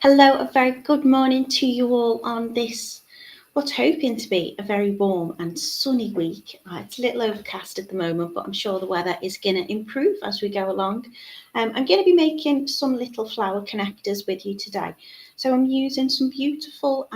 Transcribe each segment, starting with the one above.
Hello, a very good morning to you all on this, what's hoping to be a very warm and sunny week. It's a little overcast at the moment, but I'm sure the weather is going to improve as we go along. I'm going to be making some little flower connectors with you today. So I'm using some beautiful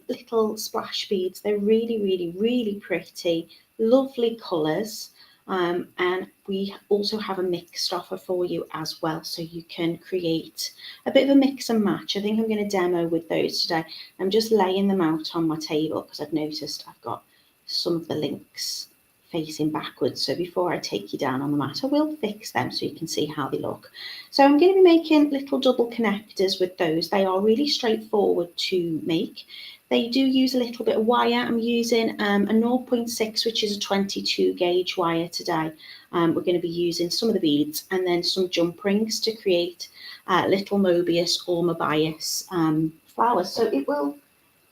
little splash beads. They're really pretty, lovely colours. And we also have a mixed offer for you as well, so you can create a bit of a mix and match. I think I'm going to demo with those today. I'm just laying them out on my table because I've noticed I've got some of the links facing backwards. So before I take you down on the mat, I will fix them so you can see how they look. So I'm going to be making little double connectors with those. They are really straightforward to make. They do use a little bit of wire. I'm using a 0.6, which is a 22 gauge wire today. We're going to be using some of the beads and then some jump rings to create little Mobius or Mobius flowers. So it will,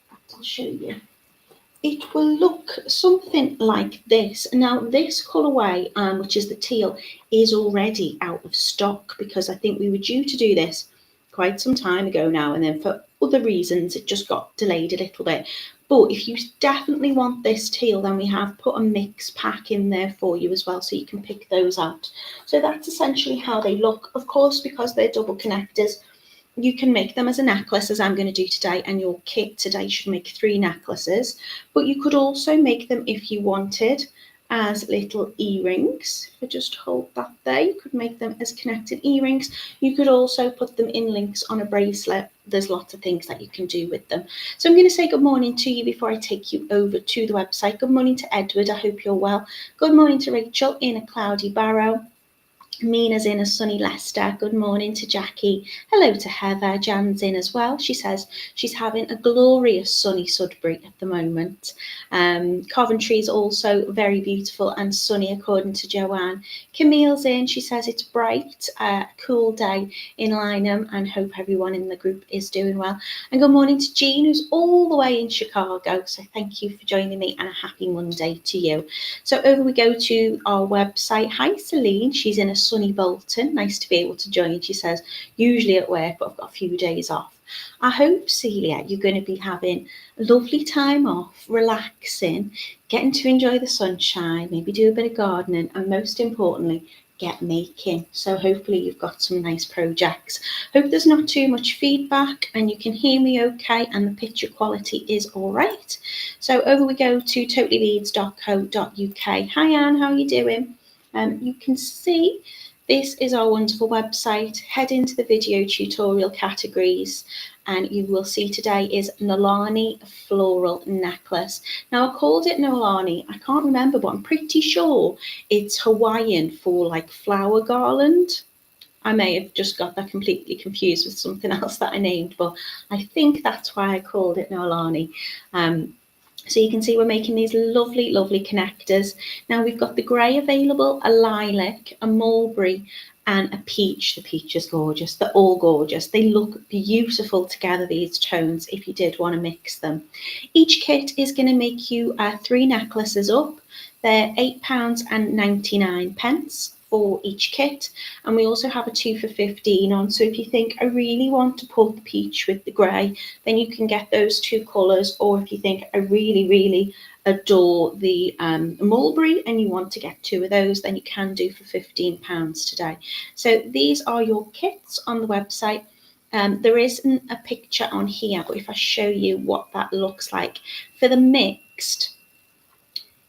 I'll show you. It will look something like this. Now this colourway, which is the teal, is already out of stock because I think we were due to do this quite some time ago now, and then for other reasons it just got delayed a little bit. But if you definitely want this teal, then we have put a mix pack in there for you as well, so you can pick those out. So that's essentially how they look. Of course, because they're double connectors, you can make them as a necklace, as I'm going to do today, and your kit today should make 3 necklaces. But you could also make them, if you wanted, as little earrings. If I just hold that there, you could make them as connected earrings. You could also put them in links on a bracelet. There's lots of things that you can do with them. So I'm going to say good morning to you before I take you over to the website. Good morning to Edward, I hope you're well. Good morning to Rachel in a cloudy Barrow. Mina's in a sunny Leicester. Good morning to Jackie. Hello to Heather. Jan's in as well. She says she's having a glorious sunny Sudbury at the moment. Coventry is also very beautiful and sunny according to Joanne. Camille's in. She says it's bright, cool day in Lynham, and hope everyone in the group is doing well. And good morning to Jean, who's all the way in Chicago. So thank you for joining me, and a happy Monday to you. So over we go to our website. Hi Celine, she's in a sunny Bolton. Nice to be able to join. She says, usually at work, but I've got a few days off. I hope, Celia, you're going to be having a lovely time off, relaxing, getting to enjoy the sunshine, maybe do a bit of gardening, and most importantly, get making. So hopefully you've got some nice projects. Hope there's not too much feedback and you can hear me okay and the picture quality is all right. So over we go to totallybeads.co.uk. Hi Anne, how are you doing? You can see this is our wonderful website. Head into the video tutorial categories and you will see today is Noelani floral necklace. Now I called it Noelani, I can't remember, but I'm pretty sure it's Hawaiian for like flower garland. I may have just got that completely confused with something else that I named, but I think that's why I called it Noelani. So you can see we're making these lovely connectors. Now we've got the grey available, a lilac, a mulberry, and a peach. The peach is gorgeous. They're all gorgeous. They look beautiful together, these tones, if you did want to mix them. Each kit is going to make you 3 necklaces up. They're £8.99 for each kit, and we also have a 2 for 15 on. So if you think I really want to put the peach with the grey, then you can get those 2 colours, or if you think I really adore the mulberry and you want to get 2 of those, then you can do for £15 today. So these are your kits on the website. There isn't a picture on here, but if I show you what that looks like for the mixed,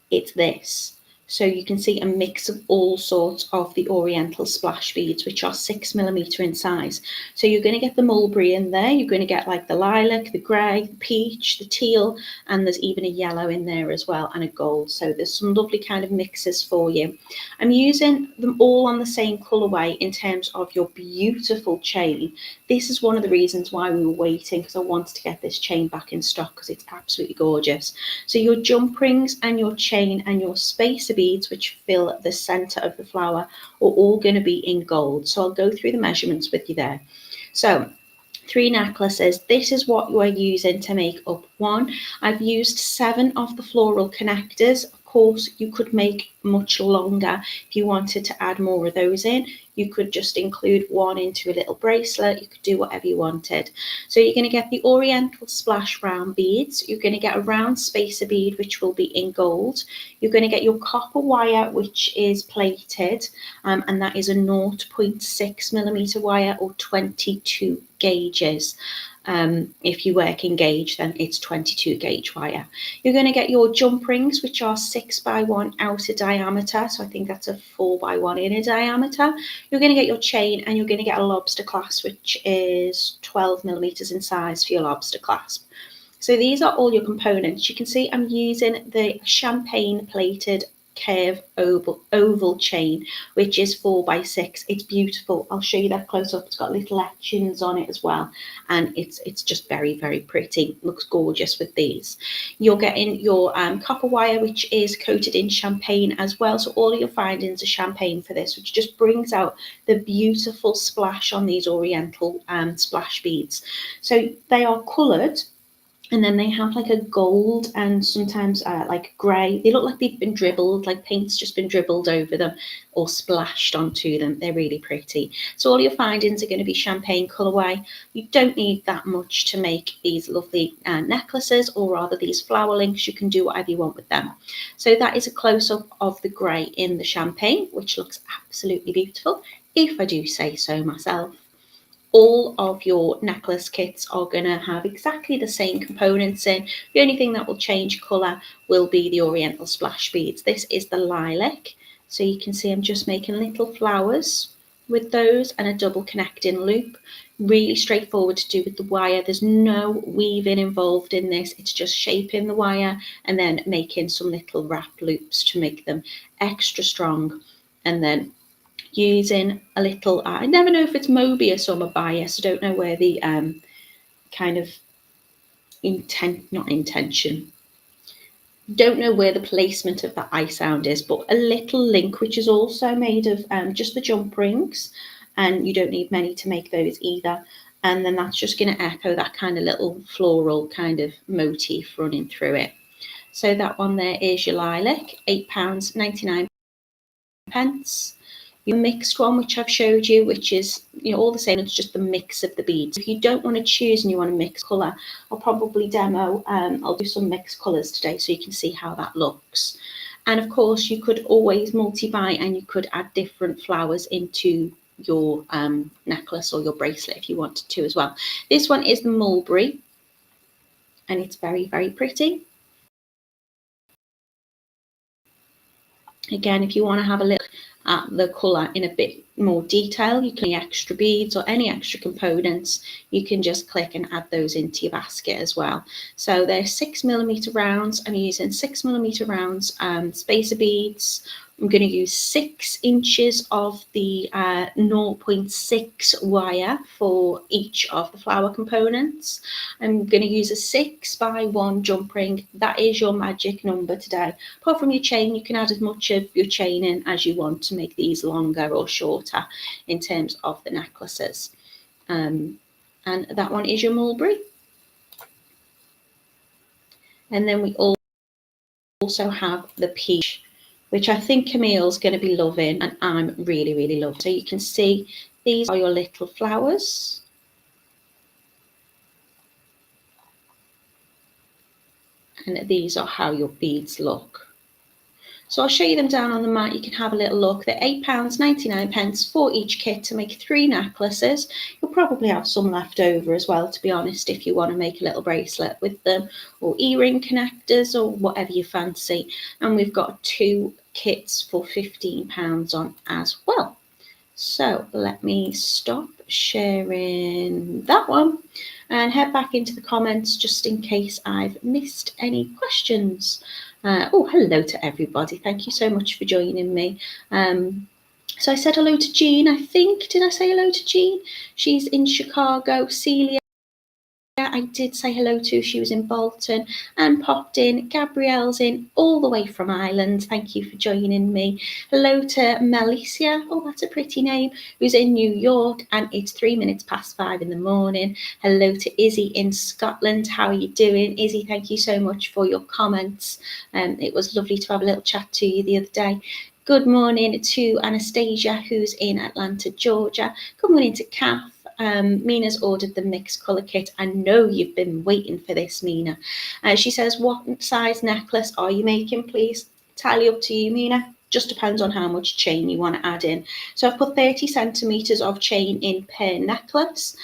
it's this. So you can see a mix of all sorts of the oriental splash beads, which are 6mm in size. So you're going to get the mulberry in there, you're going to get like the lilac, the grey, the peach, the teal, and there's even a yellow in there as well, and a gold. So there's some lovely kind of mixes for you. I'm using them all on the same colourway in terms of your beautiful chain. This is one of the reasons why we were waiting, because I wanted to get this chain back in stock because it's absolutely gorgeous. So your jump rings and your chain and your spacer beads, which fill the center of the flower, are all going to be in gold. So I'll go through the measurements with you there. So 3 necklaces. This is what we're using to make up one. I've used 7 of the floral connectors. Of course, you could make much longer if you wanted to add more of those in. You could just include one into a little bracelet. You could do whatever you wanted. So you're going to get the Oriental Splash round beads. You're going to get a round spacer bead, which will be in gold. You're going to get your copper wire, which is plated, and that is a 0.6mm wire or 22 gauges. If you work in gauge, then it's 22 gauge wire. You're going to get your jump rings, which are 6x1 outer diameter. So I think that's a 4x1 inner diameter. You're going to get your chain, and you're going to get a lobster clasp, which is 12mm in size for your lobster clasp. So these are all your components. You can see I'm using the champagne plated curve oval chain, which is 4x6. It's beautiful. I'll show you that close up. It's got little etchings on it as well, and it's just very, very pretty. Looks gorgeous with these. You're getting your copper wire, which is coated in champagne as well. So all of your findings are champagne for this, which just brings out the beautiful splash on these Oriental splash beads. So they are coloured, and then they have like a gold and sometimes like grey. They look like they've been dribbled, like paint's just been dribbled over them or splashed onto them. They're really pretty. So all your findings are going to be champagne colourway. You don't need that much to make these lovely necklaces, or rather these flower links. You can do whatever you want with them. So that is a close-up of the grey in the champagne, which looks absolutely beautiful, if I do say so myself. All of your necklace kits are going to have exactly the same components in. The only thing that will change colour will be the Oriental Splash beads. This is the lilac. So you can see I'm just making little flowers with those and a double connecting loop. Really straightforward to do with the wire. There's no weaving involved in this. It's just shaping the wire and then making some little wrap loops to make them extra strong. And then using a little, I never know if it's Mobius or Mobius. I don't know where the kind of don't know where the placement of the I sound is, but a little link, which is also made of just the jump rings, and you don't need many to make those either. And then that's just going to echo that kind of little floral kind of motif running through it. So that one there is your lilac, £8.99. Your mixed one, which I've showed you, which is all the same, it's just the mix of the beads. If you don't want to choose and you want to mix colour, I'll probably demo, I'll do some mixed colours today so you can see how that looks. And of course you could always multi-buy, and you could add different flowers into your necklace or your bracelet if you wanted to as well. This one is the mulberry, and it's very, very pretty. Again, if you want to have a look at the colour in a bit more detail, you can extra beads or any extra components, you can just click and add those into your basket as well. So they're 6mm rounds. I'm using 6mm rounds spacer beads. I'm going to use 6 inches of the 0.6 wire for each of the flower components. I'm going to use a 6x1 jump ring. That is your magic number today. Apart from your chain, you can add as much of your chain in as you want to make these longer or shorter in terms of the necklaces. And that one is your mulberry. And then we also have the peach, which I think Camille's going to be loving, and I'm really, really loving. So you can see these are your little flowers. And these are how your beads look. So I'll show you them down on the mat. You can have a little look. They're £8.99 for each kit to make 3 necklaces. You'll probably have some left over as well, to be honest, if you want to make a little bracelet with them, or earring connectors, or whatever you fancy. And we've got 2 kits for £15 on as well. So let me stop sharing that one and head back into the comments just in case I've missed any questions. Oh, hello to everybody. Thank you so much for joining me. So I said hello to Jean, I think. Did I say hello to Jean? She's in Chicago. Celia I did say hello to. She was in Bolton and popped in. Gabrielle's in all the way from Ireland. Thank you for joining me. Hello to Melissa. Oh, that's a pretty name. Who's in New York, and it's 3 minutes past 5 in the morning. Hello to Izzy in Scotland. How are you doing? Izzy, thank you so much for your comments. It was lovely to have a little chat to you the other day. Good morning to Anastasia, who's in Atlanta, Georgia. Good morning to Kath. Mina's ordered the mixed colour kit. I know you've been waiting for this, Mina. She says, what size necklace are you making, please? Entirely up to you, Mina. Just depends on how much chain you want to add in. So I've put 30 centimetres of chain in per necklace.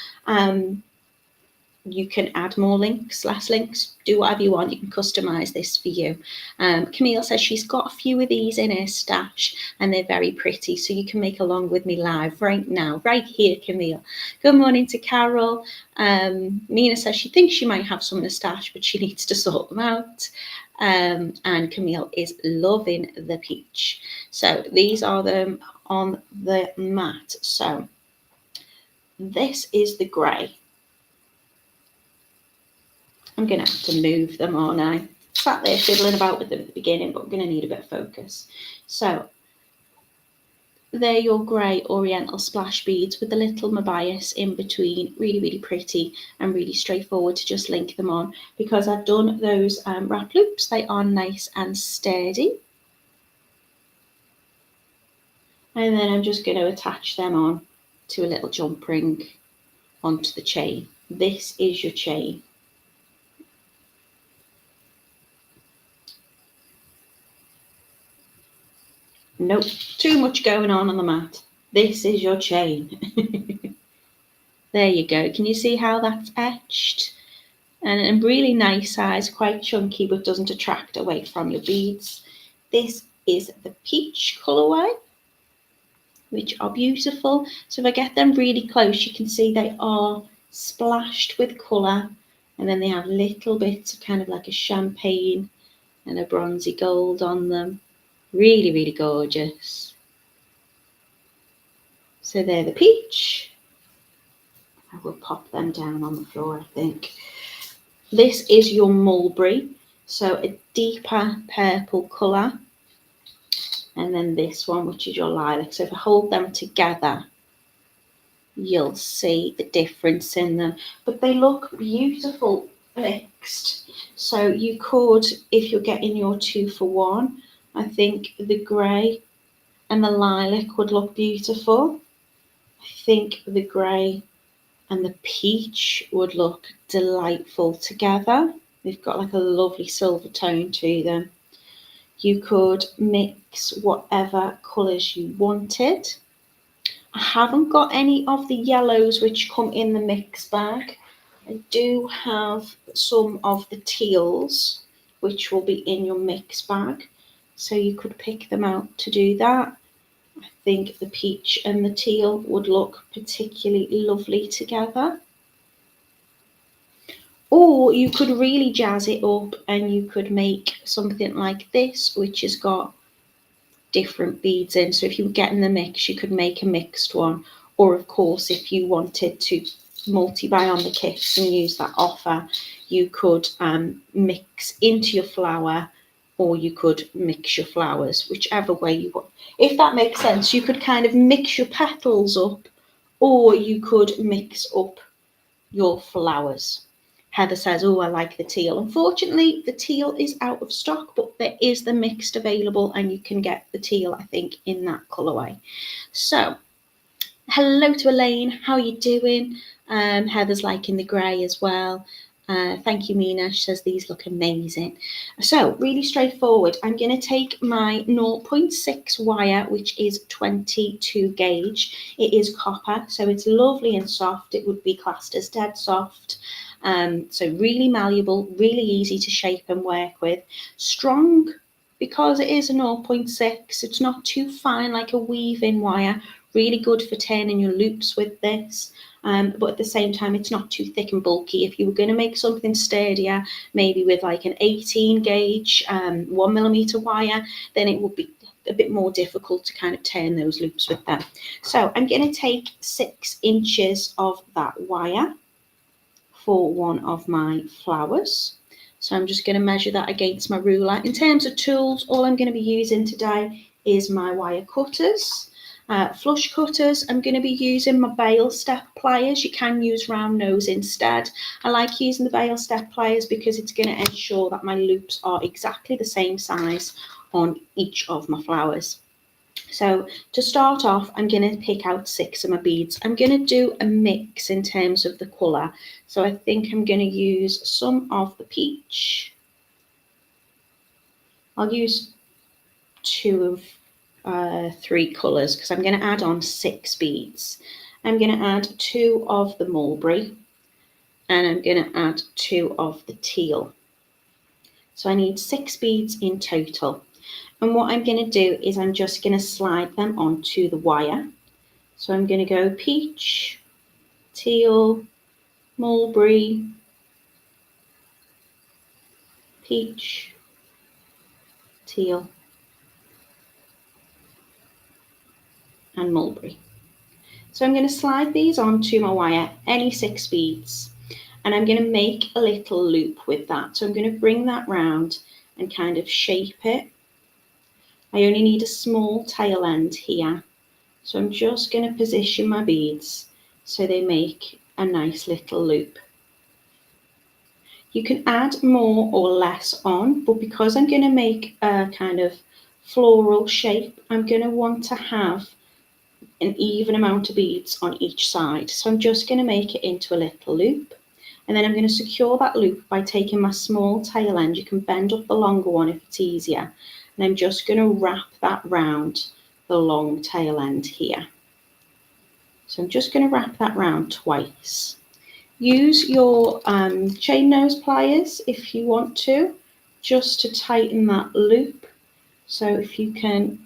You can add more links, less links, do whatever you want. You can customise this for you. Camille says she's got a few of these in her stash and they're very pretty, so you can make along with me live right now, right here, Camille. Good morning to Carol. Mina says she thinks she might have some in the stash, but she needs to sort them out. And Camille is loving the peach. So these are them on the mat. So this is the grey. I'm going to have to move them, aren't I? Sat there fiddling about with them at the beginning, but I'm going to need a bit of focus. So they're your grey oriental splash beads with the little Mobius in between. Really, really pretty and really straightforward to just link them on. Because I've done those wrap loops, they are nice and sturdy. And then I'm just going to attach them on to a little jump ring onto the chain. This is your chain. Nope, too much going on the mat. This is your chain. There you go. Can you see how that's etched? And a really nice size, quite chunky, but doesn't attract away from your beads. This is the peach colourway, which are beautiful. So if I get them really close, you can see they are splashed with colour. And then they have little bits of kind of like a champagne and a bronzy gold on them. Really, really gorgeous. So they're the peach. I will pop them down on the floor, I think. This is your mulberry, so a deeper purple colour. And then this one, which is your lilac. So if I hold them together, you'll see the difference in them. But they look beautiful mixed. So you could, if you're getting your 2 for 1, I think the grey and the lilac would look beautiful. I think the grey and the peach would look delightful together. They've got like a lovely silver tone to them. You could mix whatever colours you wanted. I haven't got any of the yellows which come in the mix bag. I do have some of the teals which will be in your mix bag. So you could pick them out to do that. I think the peach and the teal would look particularly lovely together. Or you could really jazz it up and you could make something like this, which has got different beads in. So if you were getting the mix, you could make a mixed one. Or of course, if you wanted to multi-buy on the kits and use that offer, you could mix into your flower, or you could mix your flowers, whichever way you want. If that makes sense, you could kind of mix your petals up, or you could mix up your flowers. Heather says, oh, I like the teal. Unfortunately, the teal is out of stock, but there is the mixed available and you can get the teal, I think, in that colourway. So, hello to Elaine. How are you doing? Heather's liking the grey as well. Thank you, Mina. She says these look amazing. So really straightforward. I'm going to take my 0.6 wire, which is 22 gauge. It is copper, so it's lovely and soft. It would be classed as dead soft. So really malleable, really easy to shape and work with. Strong because it is a 0.6. It's not too fine like a weave-in wire. Really good for turning your loops with this. But at the same time, it's not too thick and bulky. If you were going to make something sturdier, maybe with like an 18 gauge 1mm wire, then it would be a bit more difficult to kind of turn those loops with them. So I'm going to take 6 inches of that wire, for one of my flowers. So I'm just going to measure that against my ruler. In terms of tools, all I'm going to be using today is my wire cutters. Flush cutters, I'm going to be using my bail step pliers. You can use round nose instead. I like using the bail step pliers because it's going to ensure that my loops are exactly the same size on each of my flowers. So to start off, I'm going to pick out 6 of my beads. I'm going to do a mix in terms of the colour. So I think I'm going to use some of the peach. I'll use 2 of 3 colours because I'm going to add on 6 beads. I'm going to add 2 of the mulberry and I'm going to add 2 of the teal. So I need 6 beads in total. And what I'm going to do is I'm just going to slide them onto the wire. So I'm going to go peach, teal, mulberry, peach, teal, and mulberry. So I'm going to slide these onto my wire, any 6 beads, and I'm going to make a little loop with that. So I'm going to bring that round and kind of shape it. I only need a small tail end here. So I'm just going to position my beads so they make a nice little loop. You can add more or less on, but because I'm going to make a kind of floral shape, I'm going to want to have an even amount of beads on each side. So I'm just going to make it into a little loop. And then I'm going to secure that loop by taking my small tail end. You can bend up the longer one if it's easier. And I'm just going to wrap that round the long tail end here. So I'm just going to wrap that round twice. Use your chain nose pliers if you want to, just to tighten that loop. So if you can,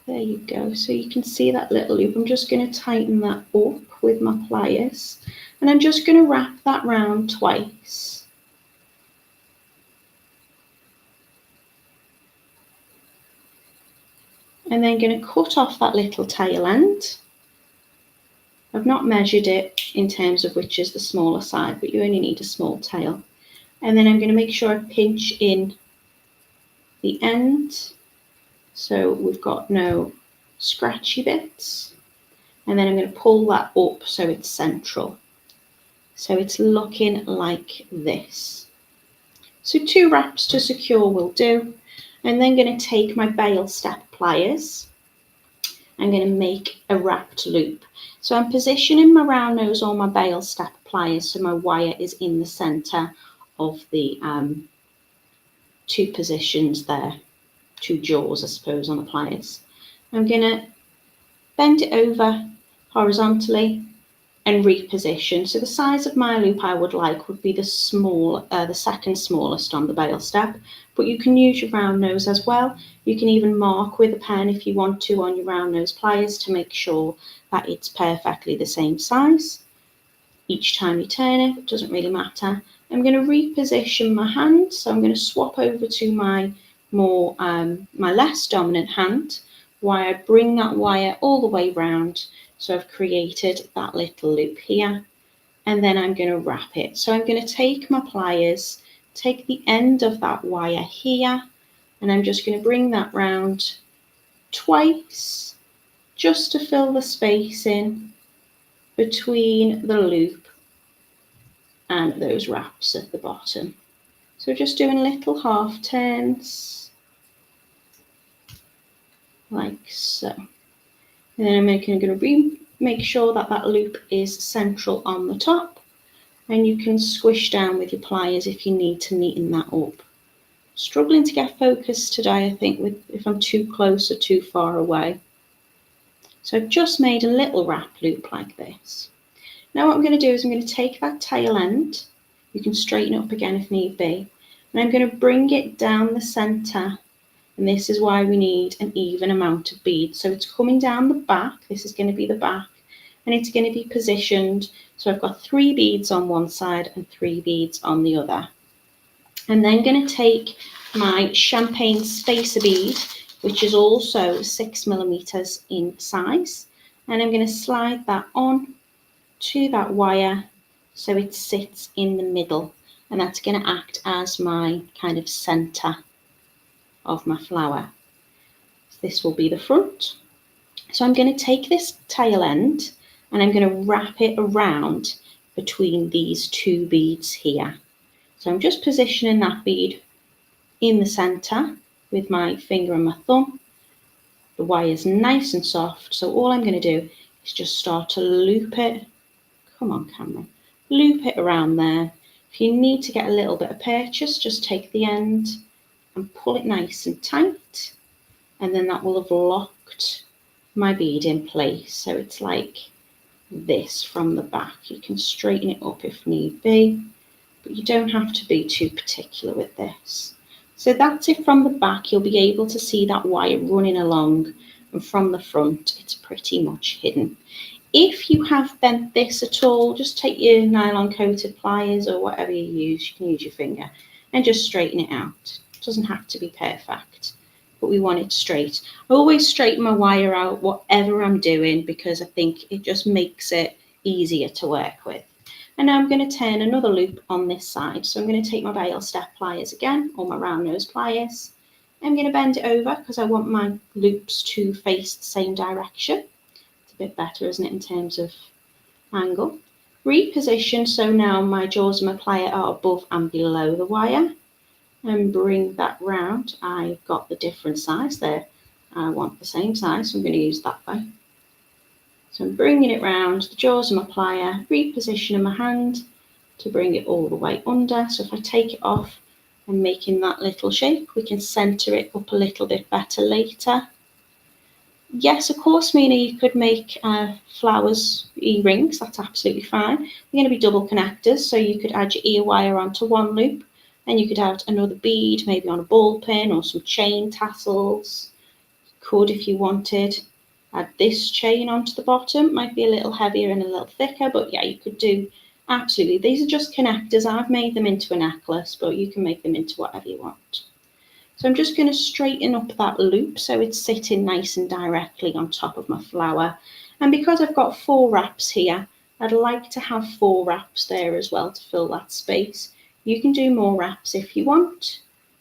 there you go. So you can see that little loop. I'm just going to tighten that up with my pliers. And I'm just going to wrap that round twice. And then going to cut off that little tail end. I've not measured it in terms of which is the smaller side, but you only need a small tail. And then I'm going to make sure I pinch in the end so we've got no scratchy bits. And then I'm going to pull that up so it's central. So it's looking like this. So 2 wraps to secure will do. I'm then going to take my bail step pliers. I'm going to make a wrapped loop. So I'm positioning my round nose or my bail step pliers so my wire is in the centre of the 2 positions there, 2 jaws I suppose on the pliers. I'm going to bend it over horizontally and reposition. So the size of my loop I would like would be the second smallest on the bail step, but you can use your round nose as well. You can even mark with a pen if you want to on your round nose pliers to make sure that it's perfectly the same size. Each time you turn it, it doesn't really matter. I'm going to reposition my hand, so I'm going to swap over to my my less dominant hand, while I bring that wire all the way round. So I've created that little loop here, and then I'm going to wrap it. So I'm going to take my pliers, take the end of that wire here, and I'm just going to bring that round twice, just to fill the space in between the loop and those wraps at the bottom. So just doing little half turns, like so. And then I'm going to make sure that that loop is central on the top, and you can squish down with your pliers if you need to neaten that up. Struggling to get focus today, I think, if I'm too close or too far away. So I've just made a little wrap loop like this. Now what I'm going to do is I'm going to take that tail end, you can straighten it up again if need be, and I'm going to bring it down the centre. And this is why we need an even amount of beads. So it's coming down the back, this is going to be the back, and it's going to be positioned. So I've got 3 beads on one side and 3 beads on the other. I'm then going to take my champagne spacer bead, which is also 6mm in size. And I'm going to slide that on to that wire so it sits in the middle, and that's going to act as my kind of centre of my flower. So this will be the front. So I'm going to take this tail end and I'm going to wrap it around between these two beads here. So I'm just positioning that bead in the centre with my finger and my thumb. The wire is nice and soft, so all I'm going to do is just start to loop it. Come on, camera. Loop it around there. If you need to get a little bit of purchase, just take the end and pull it nice and tight, and then that will have locked my bead in place. So it's like this from the back. You can straighten it up if need be, but you don't have to be too particular with this. So that's it from the back. You'll be able to see that wire running along, and from the front it's pretty much hidden. If you have bent this at all, just take your nylon coated pliers or whatever you use, you can use your finger, and just straighten it out. It doesn't have to be perfect, but we want it straight. I always straighten my wire out whatever I'm doing because I think it just makes it easier to work with. And now I'm going to turn another loop on this side. So I'm going to take my bail step pliers again, or my round nose pliers. I'm going to bend it over because I want my loops to face the same direction. It's a bit better, isn't it, in terms of angle. Reposition, so now my jaws of my plier are above and below the wire. And bring that round. I've got the different size there. I want the same size, so I'm going to use that way. So I'm bringing it round, the jaws of my plier, repositioning my hand to bring it all the way under. So if I take it off and making that little shape, we can centre it up a little bit better later. Yes, of course, Mina, you could make flowers, earrings, that's absolutely fine. They're going to be double connectors, so you could add your ear wire onto one loop, and you could add another bead, maybe on a ball pin or some chain tassels. You could, if you wanted, add this chain onto the bottom. Might be a little heavier and a little thicker, but yeah, you could do absolutely. These are just connectors. I've made them into a necklace, but you can make them into whatever you want. So I'm just going to straighten up that loop so it's sitting nice and directly on top of my flower. And because I've got 4 wraps here, I'd like to have 4 wraps there as well to fill that space. You can do more wraps if you want,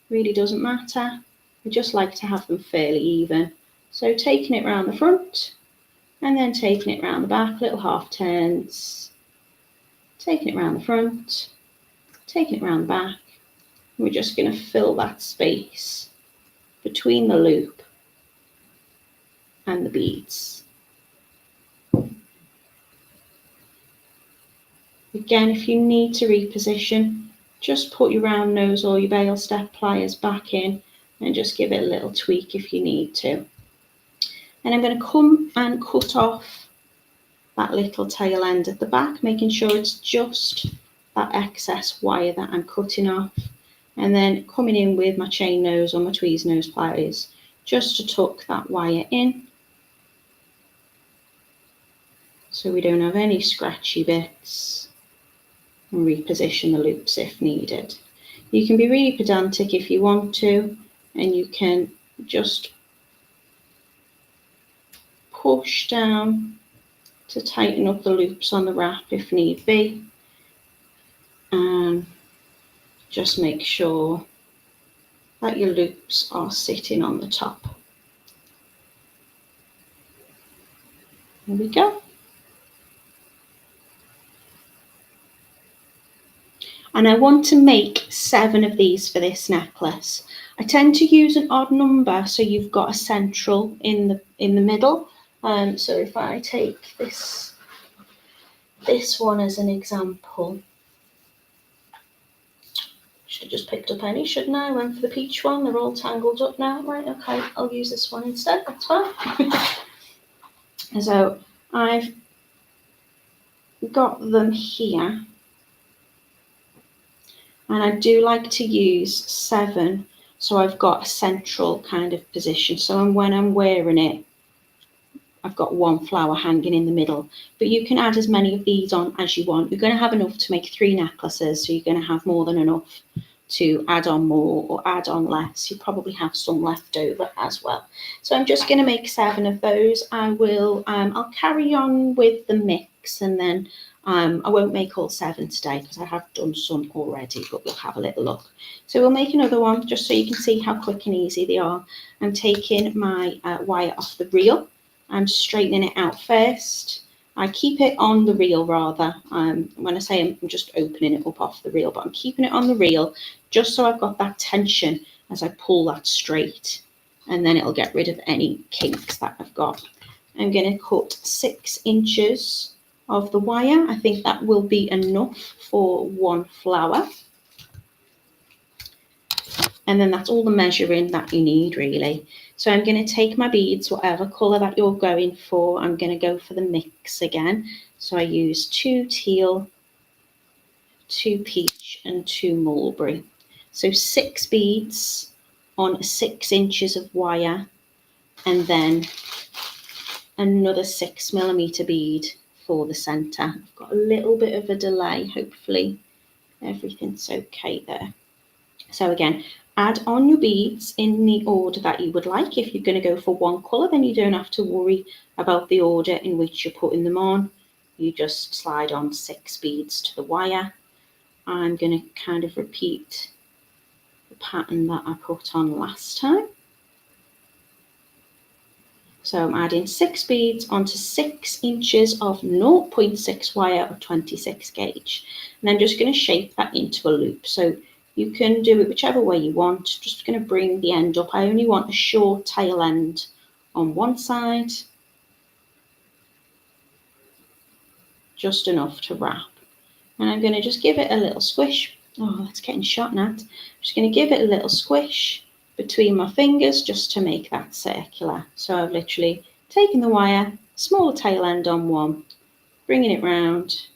really doesn't matter. I just like to have them fairly even. So taking it round the front and then taking it round the back, little half turns, taking it round the front, taking it round the back. And we're just going to fill that space between the loop and the beads. Again, if you need to reposition, just put your round nose or your bail step pliers back in and just give it a little tweak if you need to. And I'm going to come and cut off that little tail end at the back, making sure it's just that excess wire that I'm cutting off. And then coming in with my chain nose or my tweeze nose pliers just to tuck that wire in so we don't have any scratchy bits, and reposition the loops if needed. You can be really pedantic if you want to, and you can just push down to tighten up the loops on the wrap if need be, and just make sure that your loops are sitting on the top. There we go. And I want to make 7 of these for this necklace. I tend to use an odd number so you've got a central in the middle. So if I take this one as an example, should have just picked up any, shouldn't I? Went for the peach one. They're all tangled up now. Right, okay, I'll use this one instead. That's fine. So I've got them here. And I do like to use 7, so I've got a central kind of position. So when I'm wearing it, I've got 1 flower hanging in the middle. But you can add as many of these on as you want. You're going to have enough to make 3 necklaces, so you're going to have more than enough to add on more or add on less. You probably have some left over as well. So I'm just going to make 7 of those. I'll carry on with the mix, and then I won't make all 7 today because I have done some already, but we'll have a little look. So we'll make another one just so you can see how quick and easy they are. I'm taking my wire off the reel. I'm straightening it out first. I keep it on the reel rather. When I say I'm just opening it up off the reel, but I'm keeping it on the reel just so I've got that tension as I pull that straight, and then it'll get rid of any kinks that I've got. I'm going to cut 6 inches of the wire. I think that will be enough for 1 flower. And then that's all the measuring that you need really. So I'm going to take my beads, whatever colour that you're going for. I'm going to go for the mix again. So I use 2 teal, 2 peach and 2 mulberry. So 6 beads on 6 inches of wire, and then another 6mm bead for the centre. I've got a little bit of a delay, hopefully everything's okay there. So again, add on your beads in the order that you would like. If you're going to go for one colour, then you don't have to worry about the order in which you're putting them on. You just slide on 6 beads to the wire. I'm going to kind of repeat the pattern that I put on last time. So I'm adding 6 beads onto 6 inches of 0.6 wire of 26 gauge. And I'm just going to shape that into a loop. So you can do it whichever way you want. Just going to bring the end up. I only want a short tail end on one side, just enough to wrap. And I'm going to just give it a little squish. Oh, it's getting shot now. I'm just going to give it a little squish between my fingers just to make that circular. So I've literally taken the wire, smaller tail end on one, bringing it round,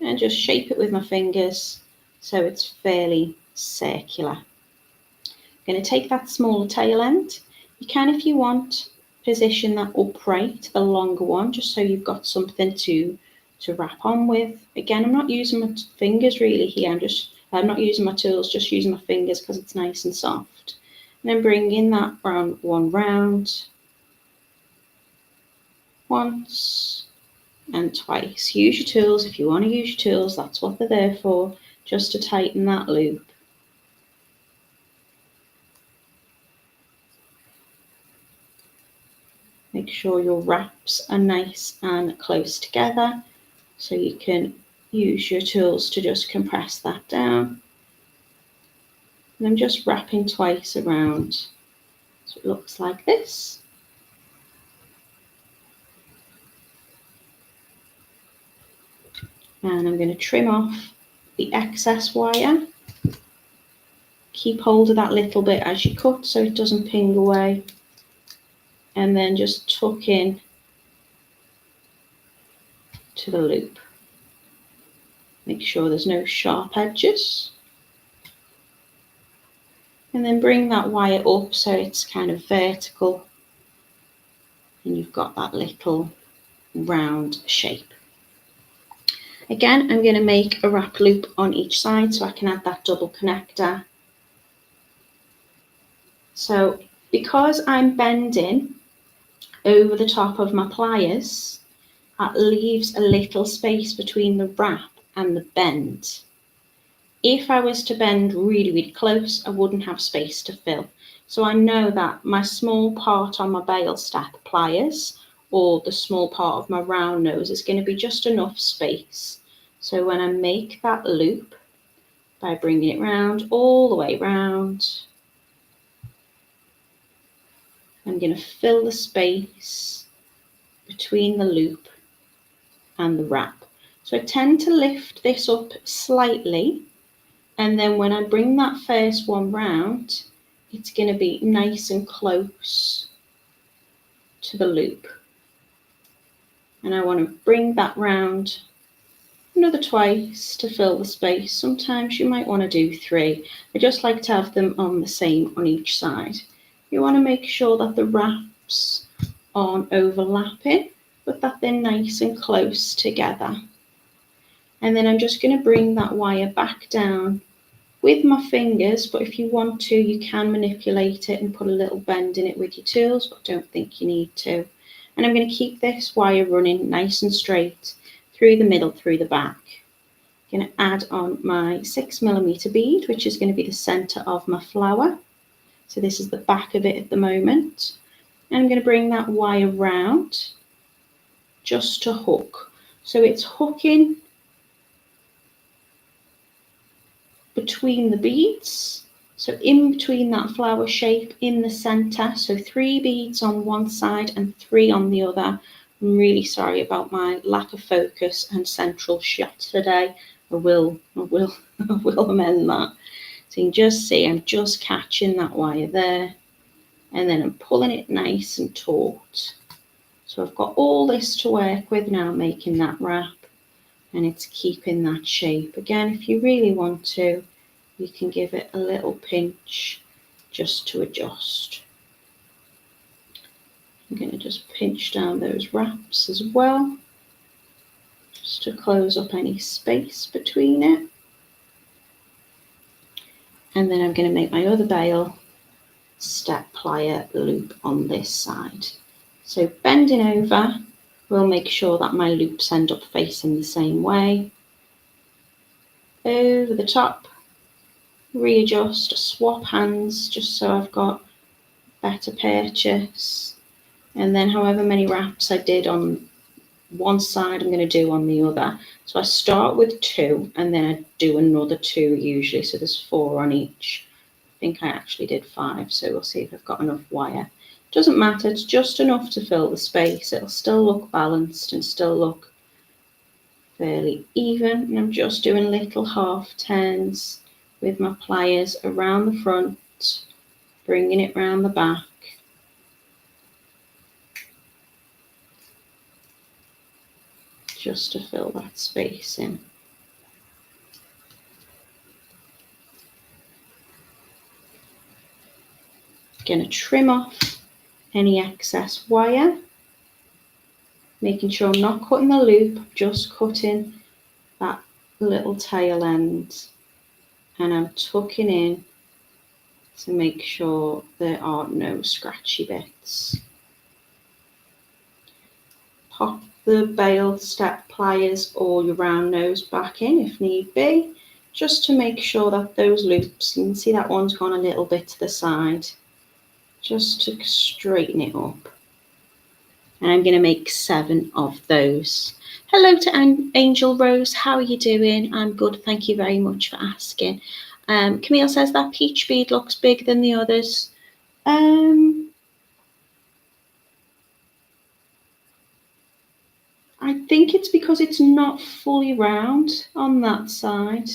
and just shape it with my fingers so it's fairly circular. I'm going to take that smaller tail end. You can, if you want, position that upright, the longer one, just so you've got something to wrap on with. Again, I'm not using my fingers really here. I'm not using my tools, just using my fingers because it's nice and soft. And then bringing that one round once and twice. Use your tools if you want to use your tools. That's what they're there for, just to tighten that loop. Make sure your wraps are nice and close together, so you can use your tools to just compress that down. And I'm just wrapping twice around, so it looks like this. And I'm going to trim off the excess wire. Keep hold of that little bit as you cut so it doesn't ping away. And then just tuck in to the loop. Make sure there's no sharp edges. And then bring that wire up so it's kind of vertical. And you've got that little round shape. Again, I'm going to make a wrap loop on each side so I can add that double connector. So because I'm bending over the top of my pliers, that leaves a little space between the wrap and the bend. If I was to bend really, really close, I wouldn't have space to fill. So I know that my small part on my bail stack pliers, or the small part of my round nose, is going to be just enough space. So when I make that loop, by bringing it round, all the way round, I'm going to fill the space between the loop and the wrap. So I tend to lift this up slightly, and then when I bring that first one round, it's going to be nice and close to the loop. And I want to bring that round another twice to fill the space. Sometimes you might want to do 3. I just like to have them on the same on each side. You want to make sure that the wraps aren't overlapping, but that they're nice and close together. And then I'm just going to bring that wire back down with my fingers, but if you want to, you can manipulate it and put a little bend in it with your tools, but I don't think you need to. And I'm going to keep this wire running nice and straight through the middle, through the back. I'm going to add on my 6mm bead, which is going to be the center of my flower. So this is the back of it at the moment. And I'm going to bring that wire round just to hook. So it's hooking between the beads, so in between that flower shape in the center. So 3 beads on one side and 3 on the other. I'm really sorry about my lack of focus and central shot today. I will amend that. So you can just see I'm just catching that wire there, and then I'm pulling it nice and taut. So I've got all this to work with now, making that wrap, and it's keeping that shape. Again, if you really want to, you can give it a little pinch just to adjust. I'm going to just pinch down those wraps as well, just to close up any space between it. And then I'm going to make my other bail step plier loop on this side. So bending over, we'll make sure that my loops end up facing the same way. Over the top, readjust, swap hands just so I've got better purchase. And then however many wraps I did on one side, I'm going to do on the other. So I start with 2 and then I do another 2 usually. So there's 4 on each. I think I actually did 5. So we'll see if I've got enough wire. Doesn't matter, it's just enough to fill the space. It'll still look balanced and still look fairly even. And I'm just doing little half turns with my pliers around the front, bringing it round the back. Just to fill that space in. Going to trim off any excess wire, making sure I'm not cutting the loop, just cutting that little tail end, and I'm tucking in to make sure there are no scratchy bits. Pop the bail step pliers or your round nose back in if need be, just to make sure that those loops, you can see that one's gone a little bit to the side, just to straighten it up. And I'm going to make 7 of those. Hello to Angel Rose, how are you doing? I'm good, thank you very much for asking. Camille says that peach bead looks bigger than the others. I think it's because it's not fully round on that side,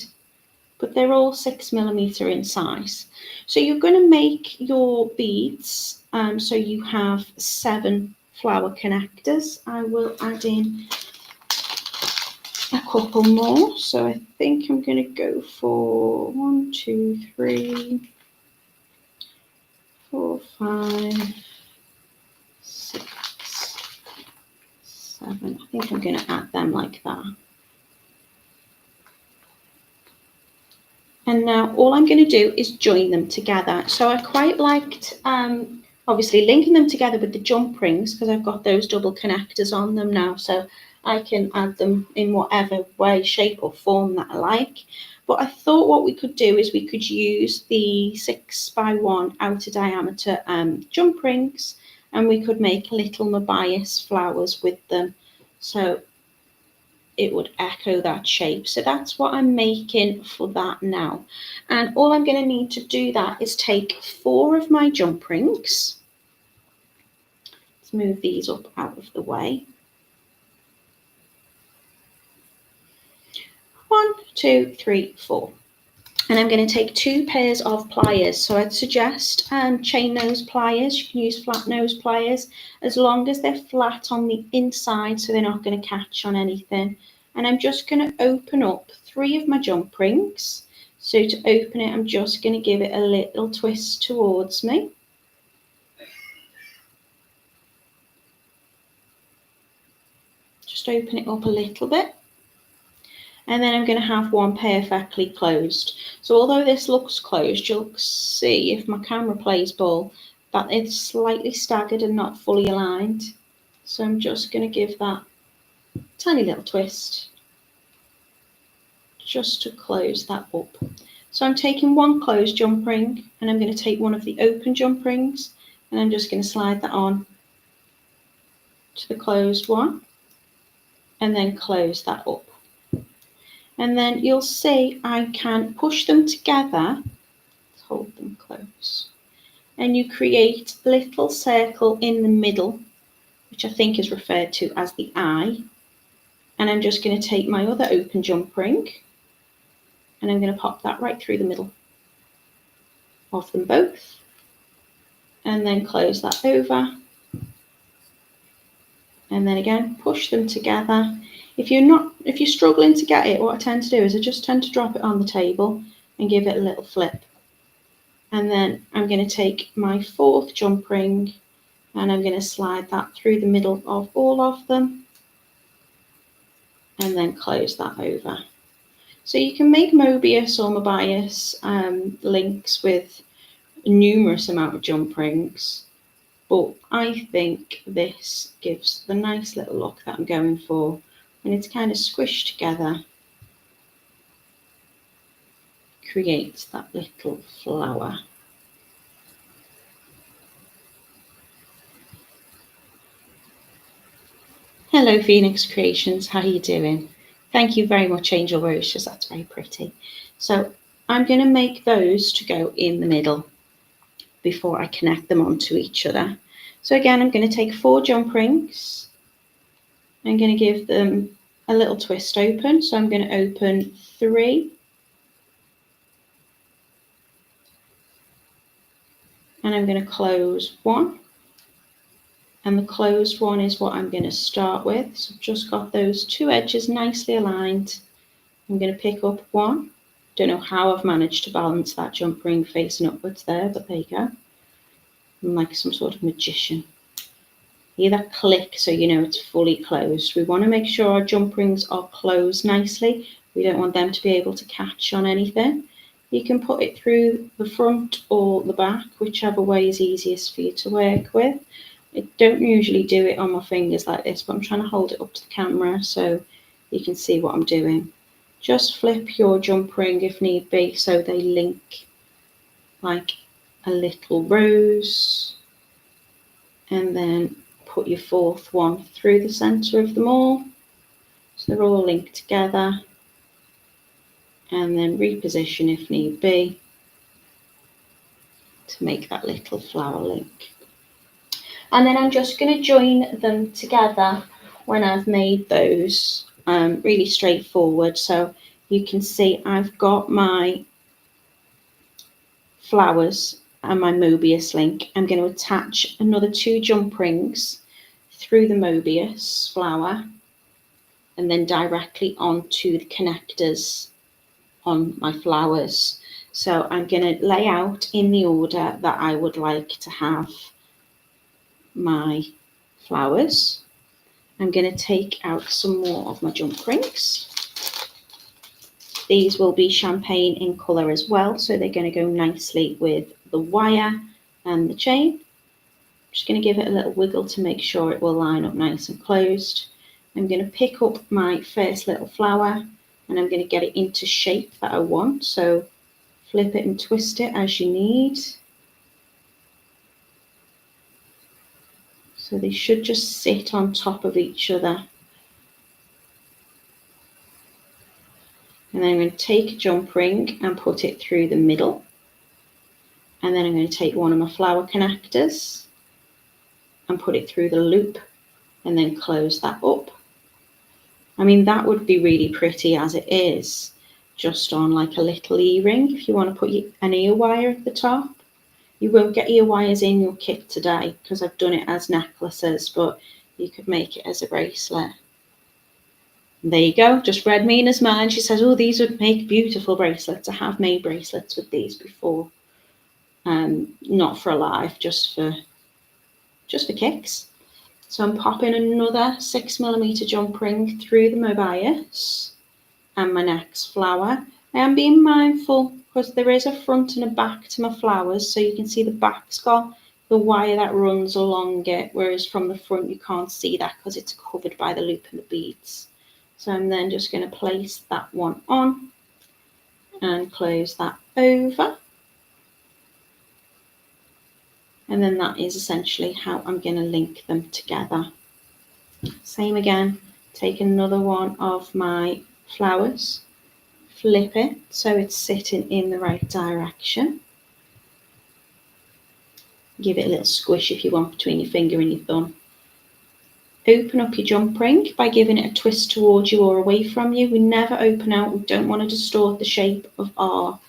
but they're all 6mm in size. So you're going to make your beads, so you have 7 flower connectors. I will add in a couple more. So I think I'm going to go for 1, 2, 3, 4, 5, 6, 7. I think I'm going to add them like that. And now all I'm going to do is join them together. So I quite liked obviously linking them together with the jump rings, because I've got those double connectors on them now, so I can add them in whatever way, shape or form that I like. But I thought what we could do is we could use the 6x1 outer diameter jump rings, and we could make little Mobius flowers with them, so it would echo that shape. So that's what I'm making for that now. And all I'm going to need to do that is take 4 of my jump rings. Let's move these up out of the way. 1, 2, 3, 4. And I'm going to take 2 pairs of pliers. So I'd suggest chain nose pliers. You can use flat nose pliers as long as they're flat on the inside, so they're not going to catch on anything. And I'm just going to open up 3 of my jump rings. So to open it, I'm just going to give it a little twist towards me. Just open it up a little bit. And then I'm going to have one perfectly closed. So although this looks closed, you'll see if my camera plays ball that it's slightly staggered and not fully aligned. So I'm just going to give that tiny little twist just to close that up. So I'm taking one closed jump ring and I'm going to take one of the open jump rings and I'm just going to slide that on to the closed one and then close that up. And then you'll see I can push them together, hold them close, and you create a little circle in the middle, which I think is referred to as the eye. And I'm just going to take my other open jump ring and I'm going to pop that right through the middle of them both and then close that over. And then again, push them together. If you're struggling to get it, what I tend to do is I just tend to drop it on the table and give it a little flip. And then I'm going to take my fourth jump ring and I'm going to slide that through the middle of all of them and then close that over. So you can make Mobius or Mobius links with numerous amount of jump rings, but I think this gives the nice little look that I'm going for, and it's kind of squished together, creates that little flower. Hello Phoenix Creations, how are you doing? Thank you very much, Angel Roses, that's very pretty. So I'm going to make those to go in the middle before I connect them onto each other. So again, I'm going to take 4 jump rings. I'm going to give them a little twist open. So I'm going to open 3. And I'm going to close 1. And the closed one is what I'm going to start with. So I've just got those 2 edges nicely aligned. I'm going to pick up 1. Don't know how I've managed to balance that jump ring facing upwards there, but there you go. I'm like some sort of magician. Hear that click so you know it's fully closed. We want to make sure our jump rings are closed nicely. We don't want them to be able to catch on anything. You can put it through the front or the back, whichever way is easiest for you to work with. I don't usually do it on my fingers like this, but I'm trying to hold it up to the camera so you can see what I'm doing. Just flip your jump ring if need be so they link like a little rose, and then put your 4th one through the center of them all so they're all linked together, and then reposition if need be to make that little flower link. And then I'm just going to join them together when I've made those, really straightforward. So you can see I've got my flowers and my Mobius link. I'm going to attach another 2 jump rings through the Mobius flower and then directly onto the connectors on my flowers. So I'm going to lay out in the order that I would like to have my flowers. I'm going to take out some more of my jump rings. These will be champagne in colour as well, so they're going to go nicely with the wire and the chain. I'm just going to give it a little wiggle to make sure it will line up nice and closed. I'm going to pick up my first little flower and I'm going to get it into shape that I want. So flip it and twist it as you need. So they should just sit on top of each other. And then I'm going to take a jump ring and put it through the middle. And then I'm going to take one of my flower connectors and put it through the loop and then close that up. I mean, that would be really pretty as it is, just on like a little earring. If you want to put an ear wire at the top. You won't get ear wires in your kit today because I've done it as necklaces, but you could make it as a bracelet. And there you go, just read Mina's mind. She says, oh, these would make beautiful bracelets. I have made bracelets with these before. Not for a live, just for kicks. So I'm popping another 6mm jump ring through the Mobius and my next flower. I am being mindful because there is a front and a back to my flowers, so you can see the back's got the wire that runs along it, whereas from the front you can't see that because it's covered by the loop and the beads. So I'm then just going to place that one on and close that over. And then that is essentially how I'm going to link them together. Same again, take another one of my flowers, flip it so it's sitting in the right direction. Give it a little squish if you want between your finger and your thumb. Open up your jump ring by giving it a twist towards you or away from you. We never open out, we don't want to distort the shape of our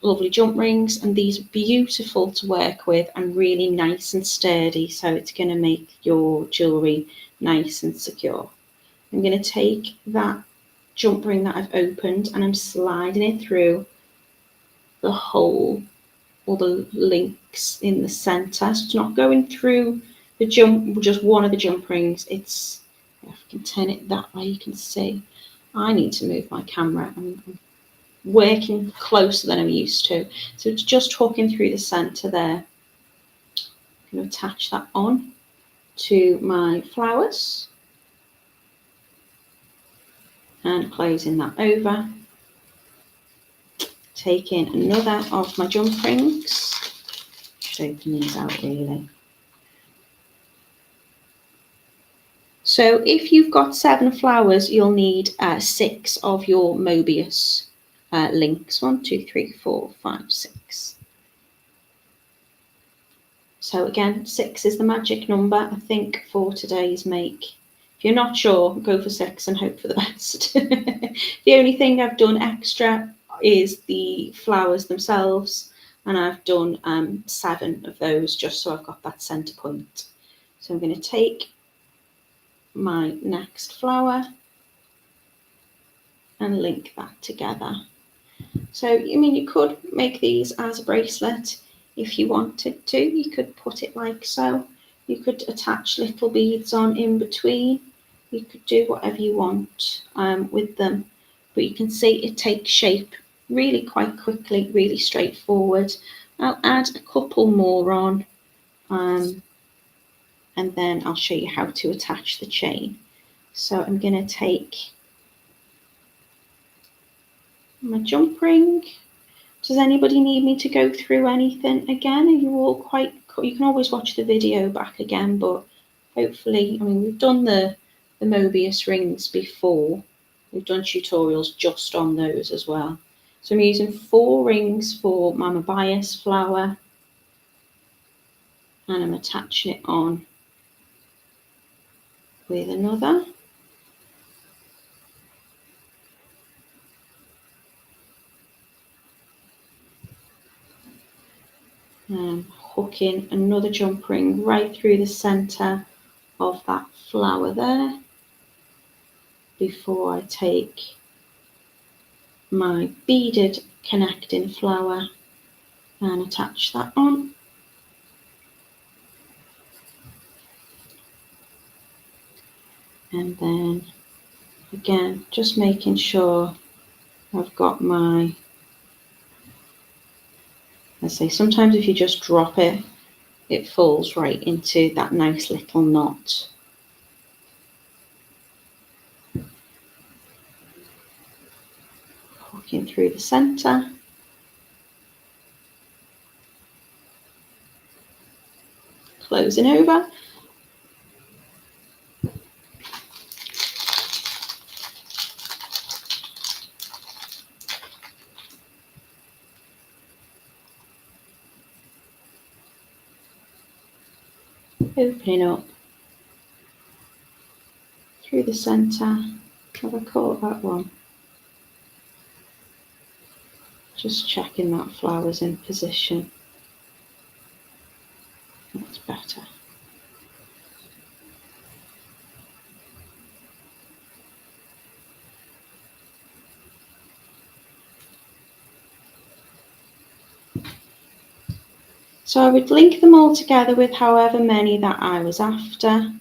lovely jump rings, and these are beautiful to work with and really nice and sturdy, so it's going to make your jewellery nice and secure. I'm going to take that jump ring that I've opened and I'm sliding it through the hole or the links in the centre. So it's not going through the jump, just one of the jump rings. It's, if I can turn it that way, you can see. I need to move my camera. I'm working closer than I'm used to. So it's just hooking through the centre there. I'm going to attach that on to my flowers and closing that over. Taking another of my jump rings. Just open these out really. So if you've got 7 flowers, you'll need 6 of your Mobius links. 1, 2, 3, 4, 5, 6. So again, 6 is the magic number, I think, for today's make. If you're not sure, go for 6 and hope for the best. The only thing I've done extra is the flowers themselves, and I've done 7 of those just so I've got that centre point. So I'm going to take my next flower and link that together. So, I mean, you could make these as a bracelet if you wanted to. You could put it like so. You could attach little beads on in between. You could do whatever you want with them. But you can see it takes shape really quite quickly, really straightforward. I'll add a couple more on and then I'll show you how to attach the chain. So I'm going to take my jump ring. Does anybody need me to go through anything again? Are you all quite, you can always watch the video back again, but hopefully, I mean, we've done the Mobius rings before. We've done tutorials just on those as well. So I'm using 4 rings for my Mobius flower and I'm attaching it on with another. Hooking another jump ring right through the centre of that flower there before I take my beaded connecting flower and attach that on. And then again, just making sure I've got my, let's say, sometimes if you just drop it, it falls right into that nice little knot. Hooking through the centre. Closing over. Opening up through the centre. Have I caught that one? Just checking that flower's in position. That's better. So I would link them all together with however many that I was after.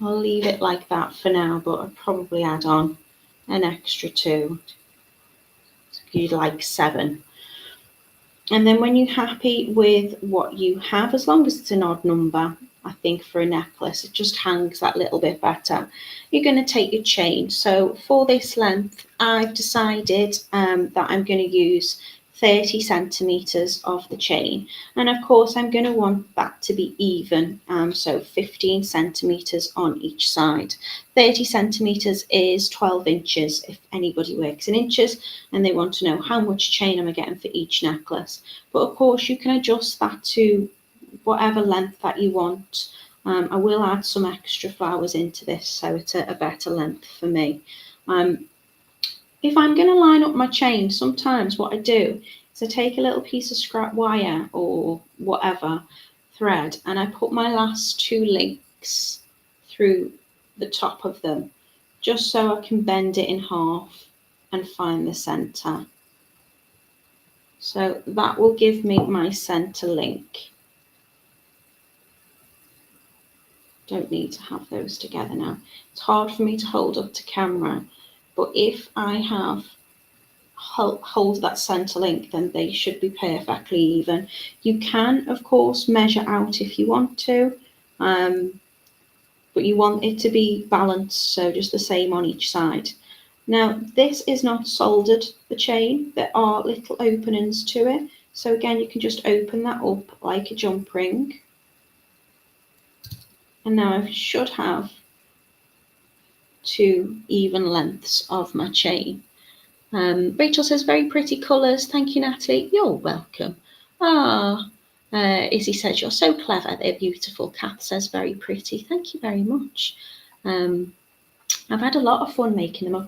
I'll leave it like that for now, but I'll probably add on an extra 2. So you'd like 7. And then when you're happy with what you have, as long as it's an odd number, I think for a necklace, it just hangs that little bit better. You're going to take your chain. So for this length, I've decided that I'm going to use 30 centimeters of the chain. And of course, I'm going to want that to be even. So 15 centimeters on each side. 30 centimeters is 12 inches if anybody works in inches and they want to know how much chain am I getting for each necklace. But of course, you can adjust that to whatever length that you want. I will add some extra flowers into this so it's a better length for me. If I'm going to line up my chain, sometimes what I do is I take a little piece of scrap wire or whatever thread and I put my last 2 links through the top of them just so I can bend it in half and find the center. So that will give me my center link. Don't need to have those together now. It's hard for me to hold up to camera, but if I have hold that center link, then they should be perfectly even. You can, of course, measure out if you want to, but you want it to be balanced, so just the same on each side. Now, this is not soldered, the chain. There are little openings to it. So again, you can just open that up like a jump ring. And now I should have 2 even lengths of my chain. Rachel says, very pretty colours. Thank you, Natalie. You're welcome. Izzy says, you're so clever. They're beautiful. Kath says, very pretty. Thank you very much. I've had a lot of fun making them. I've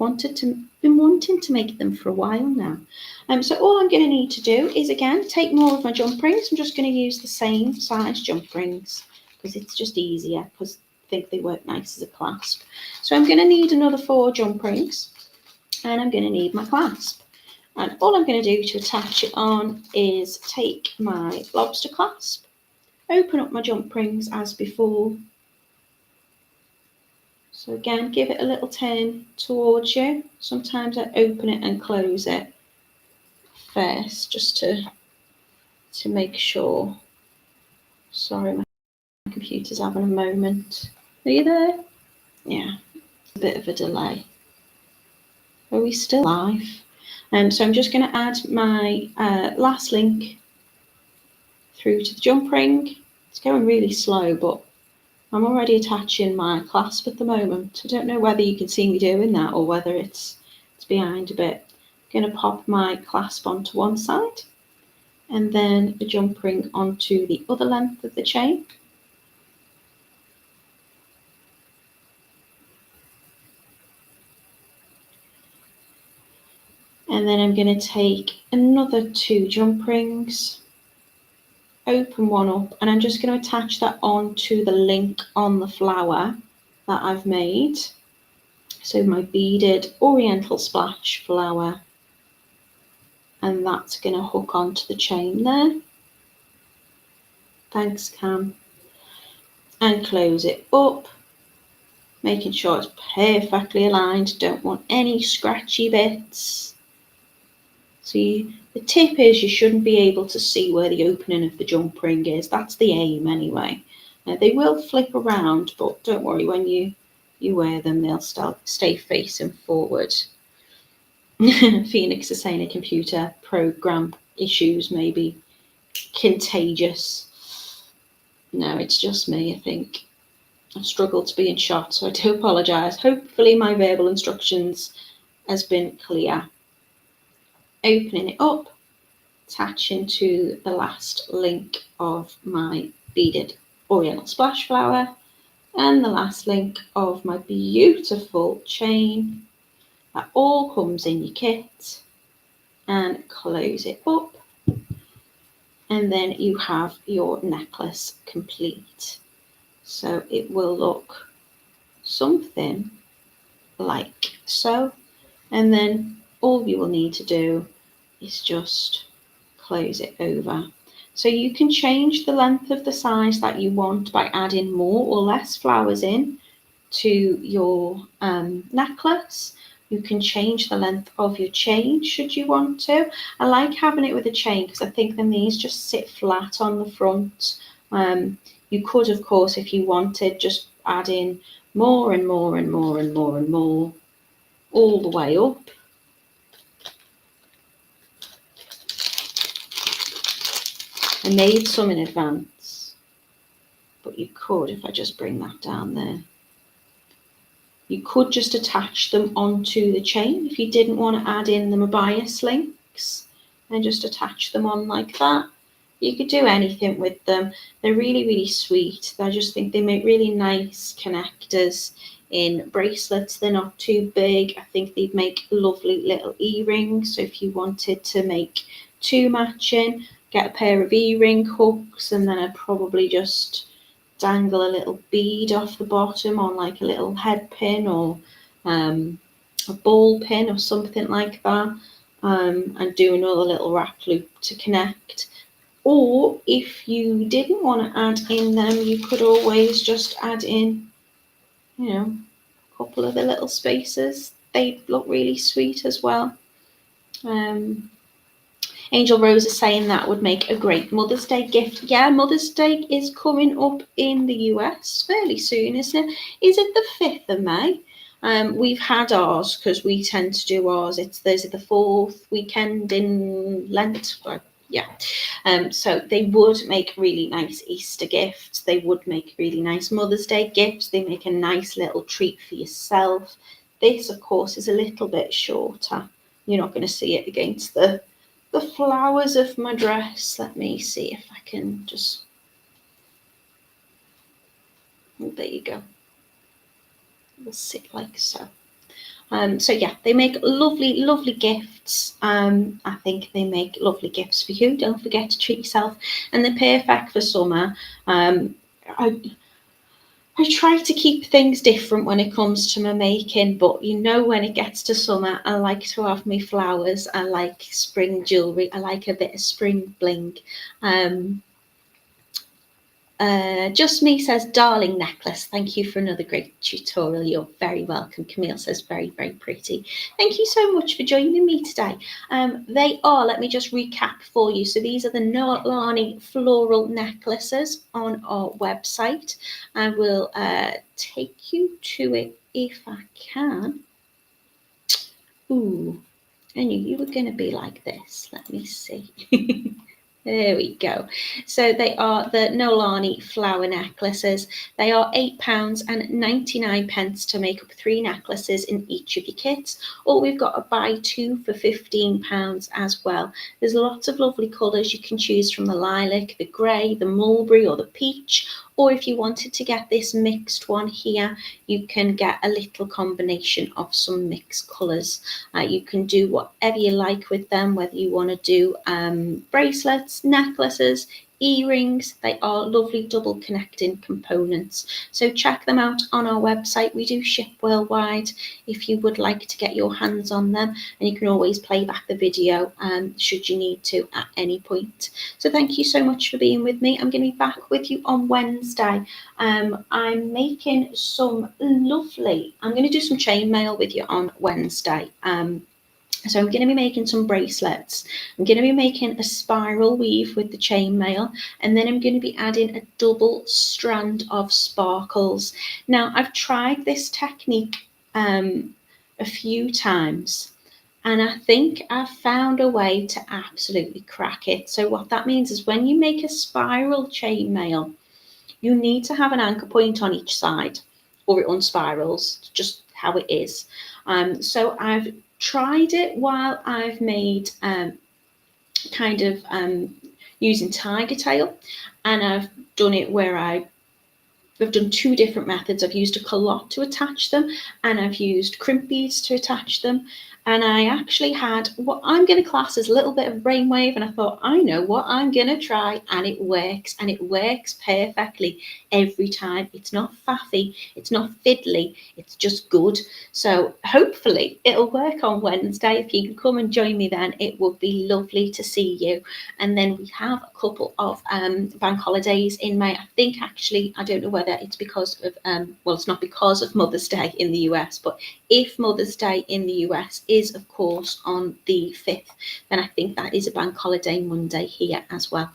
been wanting to make them for a while now. So all I'm going to need to do is, again, take more of my jump rings. I'm just going to use the same size jump rings because it's just easier, because I think they work nice as a clasp. So I'm going to need another 4 jump rings, and I'm going to need my clasp. And all I'm going to do to attach it on is take my lobster clasp, open up my jump rings as before. So again, give it a little turn towards you. Sometimes I open it and close it first, just to make sure. Sorry, my computer's having a moment. Are you there? Yeah, a bit of a delay. Are we still live? So I'm just going to add my last link through to the jump ring. It's going really slow, but I'm already attaching my clasp at the moment. I don't know whether you can see me doing that or whether it's behind a bit. I'm going to pop my clasp onto one side and then the jump ring onto the other length of the chain. And then I'm going to take another 2 jump rings, open one up, and I'm just going to attach that onto the link on the flower that I've made. So my beaded oriental splash flower, and that's going to hook onto the chain there. Thanks, Cam. And close it up, making sure it's perfectly aligned. Don't want any scratchy bits. So the tip is you shouldn't be able to see where the opening of the jump ring is. That's the aim anyway. Now, they will flip around, but don't worry, when you wear them, they'll stay facing forward. Phoenix is saying a computer program issues may be contagious. No, it's just me, I think. I've struggled to be in shot, so I do apologise. Hopefully my verbal instructions has been clear. Opening it up, attaching to the last link of my beaded oriental splash flower and the last link of my beautiful chain. That all comes in your kit, and close it up, and then you have your necklace complete. So it will look something like so, and then all you will need to do is just close it over. So you can change the length of the size that you want by adding more or less flowers in to your necklace, You can change the length of your chain should you want to. I like having it with a chain because I think then these just sit flat on the front. You could, of course, if you wanted, just add in more and more and more and more and more all the way up. I made some in advance, but you could, if I just bring that down there, you could just attach them onto the chain if you didn't want to add in the Mobius links and just attach them on like that. You could do anything with them. They're really, really sweet. I just think they make really nice connectors in bracelets. They're not too big. I think they'd make lovely little earrings. So if you wanted to make two matching, get a pair of earring hooks, and then I'd probably just dangle a little bead off the bottom on like a little head pin or a ball pin or something like that, and do another little wrap loop to connect. Or if you didn't want to add in them, you could always just add in, you know, a couple of the little spaces. They look really sweet as well. Angel Rose is saying that would make a great Mother's Day gift. Yeah, Mother's Day is coming up in the US fairly soon, isn't it? Is it the 5th of May? We've had ours because we tend to do ours. There's the 4th weekend in Lent. Yeah. So they would make really nice Easter gifts. They would make really nice Mother's Day gifts. They make a nice little treat for yourself. This, of course, is a little bit shorter. You're not going to see it against the flowers of my dress. Let me see if I can just, oh, there you go. We'll sit like so. So yeah, they make lovely, lovely gifts. I think they make lovely gifts for you. Don't forget to treat yourself, and they're perfect for summer. I try to keep things different when it comes to my making, but you know, when it gets to summer, I like to have my flowers. I like spring jewellery. I like a bit of spring bling. Just Me says, darling necklace. Thank you for another great tutorial. You're very welcome. Camille says, very, very pretty. Thank you so much for joining me today. They are, let me just recap for you. So these are the Noelani floral necklaces on our website. I will take you to it if I can. Ooh, I knew you were going to be like this. Let me see. There we go. So they are the Noelani flower necklaces. They are £8.99 to make up 3 necklaces in each of your kits. Or we've got a buy 2 for £15 as well. There's lots of lovely colours you can choose from: the lilac, the grey, the mulberry or the peach. Or if you wanted to get this mixed one here, you can get a little combination of some mixed colours. You can do whatever you like with them, whether you want to do bracelets, necklaces, earrings. They are lovely double connecting components. So check them out on our website. We do ship worldwide if you would like to get your hands on them, and you can always play back the video should you need to at any point. So thank you so much for being with me. I'm going to be back with you on Wednesday. I'm making some lovely, I'm going to do some chainmail with you on Wednesday. So I'm going to be making some bracelets. I'm going to be making a spiral weave with the chainmail, and then I'm going to be adding a double strand of sparkles. Now, I've tried this technique a few times, and I think I've found a way to absolutely crack it. So what that means is when you make a spiral chainmail, you need to have an anchor point on each side, or it unspirals, just how it is. So I've tried it while I've made using tiger tail, and I've done it where I've done 2 different methods. I've used a culotte to attach them, and I've used crimp beads to attach them. and I actually had what I'm going to class as a little bit of brainwave, and I thought, I know what I'm going to try, and it works perfectly every time. It's not faffy, it's not fiddly, it's just good. So hopefully it'll work on Wednesday. If you can come and join me then, it would be lovely to see you. And then we have a couple of bank holidays in May. I think actually, I don't know whether it's because of, well, it's not because of Mother's Day in the US, but if Mother's Day in the US is, of course, on the 5th, then I think that is a bank holiday Monday here as well.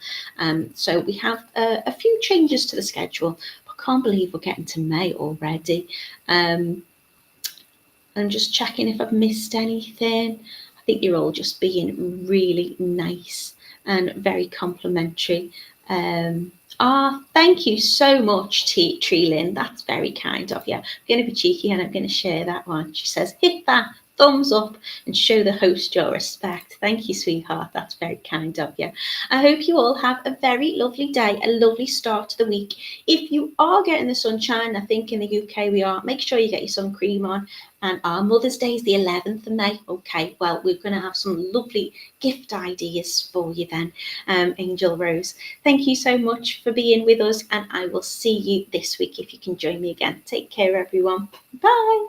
So we have a few changes to the schedule. I can't believe we're getting to May already. I'm just checking if I've missed anything. I think you're all just being really nice and very complimentary. Thank you so much, Treelin. That's very kind of you. I'm going to be cheeky and I'm going to share that one. She says, hit that thumbs up and show the host your respect. Thank you, sweetheart. That's very kind of you. I hope you all have a very lovely day, a lovely start to the week. If you are getting the sunshine, I think in the UK we are, make sure you get your sun cream on. And our Mother's Day is the 11th of May. Okay, well, we're going to have some lovely gift ideas for you then, Angel Rose. Thank you so much for being with us, and I will see you this week if you can join me again. Take care, everyone. Bye.